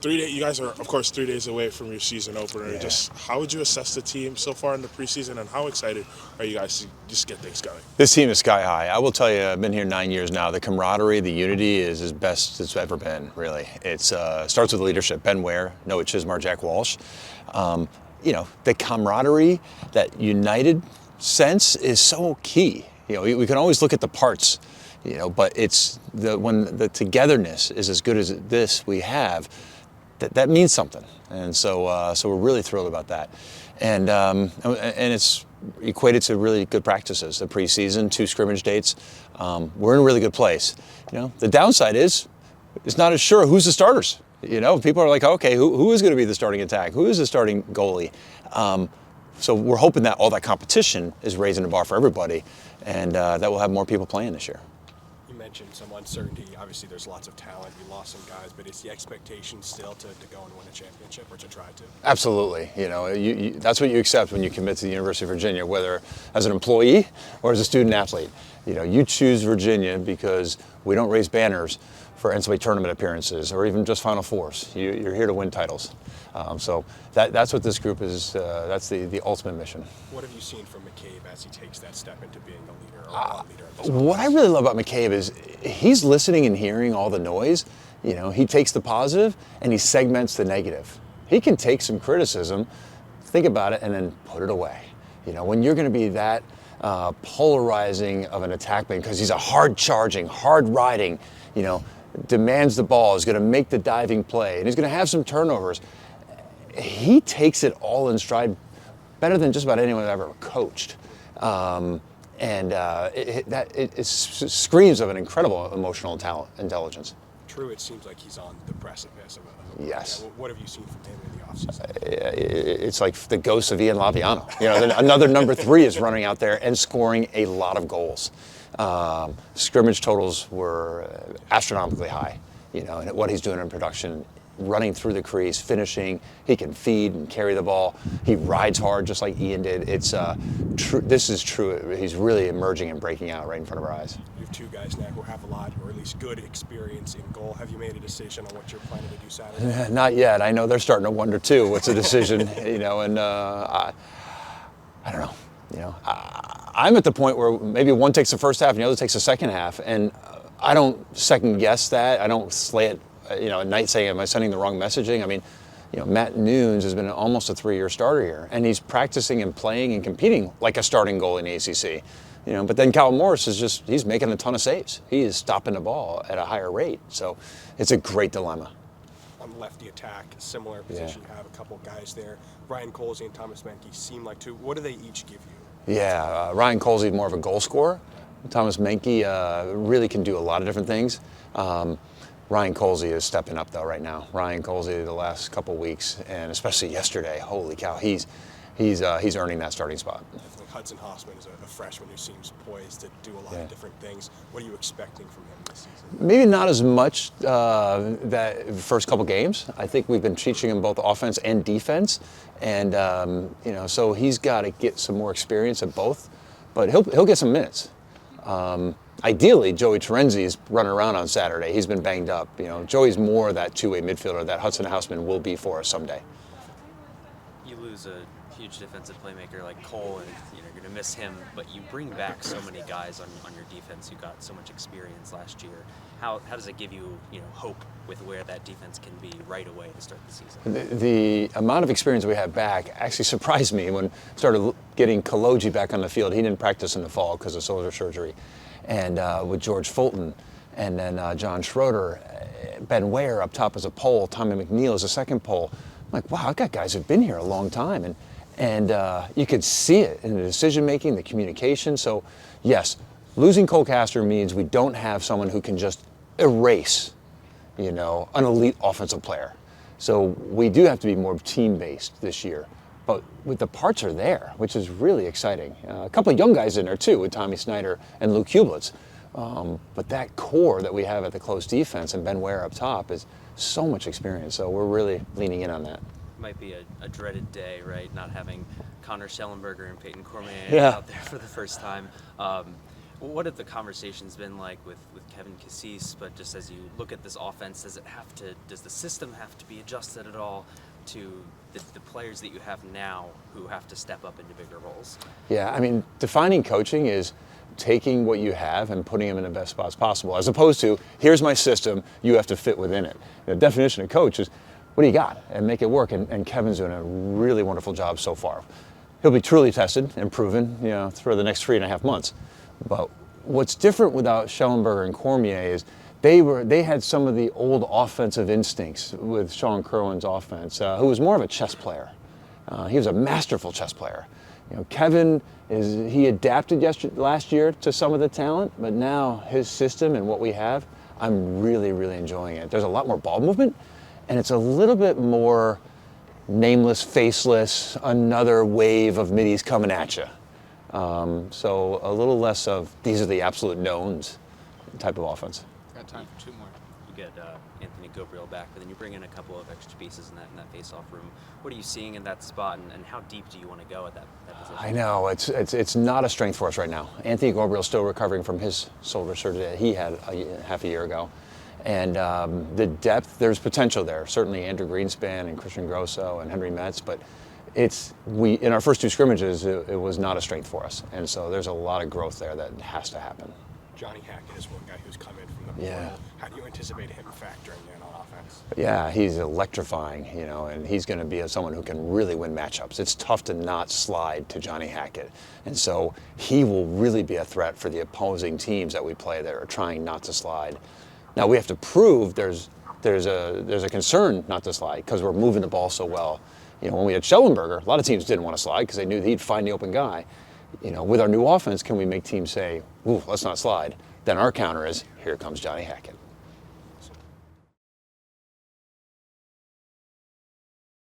You guys are, of course, 3 days away from your season opener. Yeah. Just how would you assess the team so far in the preseason, and how excited are you guys to just get things going? This team is sky high. I will tell you, I've been here 9 years now. The camaraderie, the unity is as best it's ever been, really. It starts with leadership. Ben Ware, Noah Chismar, Jack Walsh. The camaraderie, that united sense is so key. We can always look at the parts, but it's when the togetherness is as good as this we have, that means something. And so we're really thrilled about that. And it's equated to really good practices. The preseason, 2 scrimmage dates. We're in a really good place. The downside is it's not as sure who's the starters. People are like, okay, who is going to be the starting attack? Who is the starting goalie? So we're hoping that all that competition is raising the bar for everybody, and that we'll have more people playing this year. You mentioned some uncertainty. Obviously, there's lots of talent. You lost some guys, but is the expectation still to go and win a championship, or to try to? Absolutely. That's what you accept when you commit to the University of Virginia, whether as an employee or as a student athlete. You choose Virginia because we don't raise banners for NCAA tournament appearances or even just Final Fours. You're here to win titles. So that's what this group is. That's the ultimate mission. What have you seen from McCabe as he takes that step into being a leader or a leader? What I really love about McCabe is he's listening and hearing all the noise. He takes the positive and he segments the negative. He can take some criticism, think about it, and then put it away. When you're going to be that polarizing of an attackman, because he's a hard-charging, hard-riding, demands the ball, is going to make the diving play, and he's going to have some turnovers. He takes it all in stride better than just about anyone I've ever coached. It screams of an incredible emotional intelligence. True, it seems like he's on the precipice of a yes. What have you seen from him in the offseason? It's like the ghost of Ian Laviano. Another number 3 is running out there and scoring a lot of goals. Scrimmage totals were astronomically high, and what he's doing in production, running through the crease, finishing. He can feed and carry the ball. He rides hard just like Ian did. It's this is true. He's really emerging and breaking out right in front of our eyes. You have 2 guys now who have a lot, or at least good experience in goal. Have you made a decision on what you're planning to do Saturday? Not yet. I know they're starting to wonder too. What's the decision? I don't know. I'm at the point where maybe one takes the first half and the other takes the second half, and I don't second guess that. I don't slay it, at night saying, am I sending the wrong messaging? I mean, Matt Nunes has been almost a 3-year starter here, and he's practicing and playing and competing like a starting goal in the ACC. But then Cal Morris he's making a ton of saves. He is stopping the ball at a higher rate. So it's a great dilemma. On lefty attack, similar position, you have a couple guys there. Ryan Colsey and Thomas Menke seem like 2. What do they each give you? Yeah, Ryan Colsey more of a goal scorer. Thomas Menke really can do a lot of different things. Ryan Colsey is stepping up though right now. Ryan Colsey the last couple weeks, and especially yesterday, holy cow, he's earning that starting spot. Definitely. Hudson Hossman is a freshman who seems poised to do a lot of different things. What are you expecting from him this season? Maybe not as much that first couple games. I think we've been teaching him both offense and defense, and so he's got to get some more experience at both. But he'll get some minutes. Ideally, Joey Terenzi is running around on Saturday. He's been banged up. Joey's more that 2-way midfielder that Hudson Housman will be for us someday. You lose a huge defensive playmaker like Cole, and you're going to miss him. But you bring back so many guys on your defense who got so much experience last year. How does it give you hope with where that defense can be right away to start the season? The amount of experience we have back actually surprised me when I started getting Kaloji back on the field. He didn't practice in the fall because of shoulder surgery. And with George Fulton, and then John Schroeder, Ben Ware up top as a pole, Tommy McNeil as a second pole. I'm like, wow, I've got guys who've been here a long time. And you could see it in the decision-making, the communication. So, yes, losing Cole Castor means we don't have someone who can just erase, an elite offensive player. So we do have to be more team-based this year. But the parts are there, which is really exciting. A couple of young guys in there, too, with Tommy Snyder and Luke Hublitz. But that core that we have at the close defense and Ben Ware up top is so much experience. So we're really leaning in on that. Might be a dreaded day, right? Not having Connor Schellenberger and Peyton Cormier Yeah. out there for the first time. What have the conversations been like with Kevin Cassis? But just as you look at this offense, does the system have to be adjusted at all to the players that you have now who have to step up into bigger roles? Yeah, I mean, defining coaching is taking what you have and putting them in the best spots possible, as opposed to, here's my system, you have to fit within it. The definition of coach is, what do you got? And make it work. And Kevin's doing a really wonderful job so far. He'll be truly tested and proven, through the next 3.5 months. But what's different without Schellenberger and Cormier is they had some of the old offensive instincts with Sean Kerwin's offense, who was more of a chess player. He was a masterful chess player. Kevin he adapted last year to some of the talent, but now his system and what we have, I'm really, really enjoying it. There's a lot more ball movement, and it's a little bit more nameless, faceless, another wave of middies coming at you. So a little less of these are the absolute knowns type of offense. Got time for 2 more. You get Anthony Gabriel back, but then you bring in a couple of extra pieces in that face-off room. What are you seeing in that spot, and how deep do you want to go at that position? I know, it's not a strength for us right now. Anthony Gabriel's still recovering from his shoulder surgery that he had half a year ago. And the depth, there's potential there. Certainly Andrew Greenspan and Christian Grosso and Henry Metz, but in our first 2 scrimmages, it was not a strength for us. And so there's a lot of growth there that has to happen. Johnny Hackett is one guy who's come in from the portal. Yeah. How do you anticipate him factoring in on offense? Yeah, he's electrifying, and he's going to be someone who can really win matchups. It's tough to not slide to Johnny Hackett. And so he will really be a threat for the opposing teams that we play that are trying not to slide. Now we have to prove there's a concern not to slide because we're moving the ball so well. When we had Schellenberger, a lot of teams didn't want to slide because they knew he'd find the open guy. With our new offense, can we make teams say, ooh, let's not slide? Then our counter is, here comes Johnny Hackett.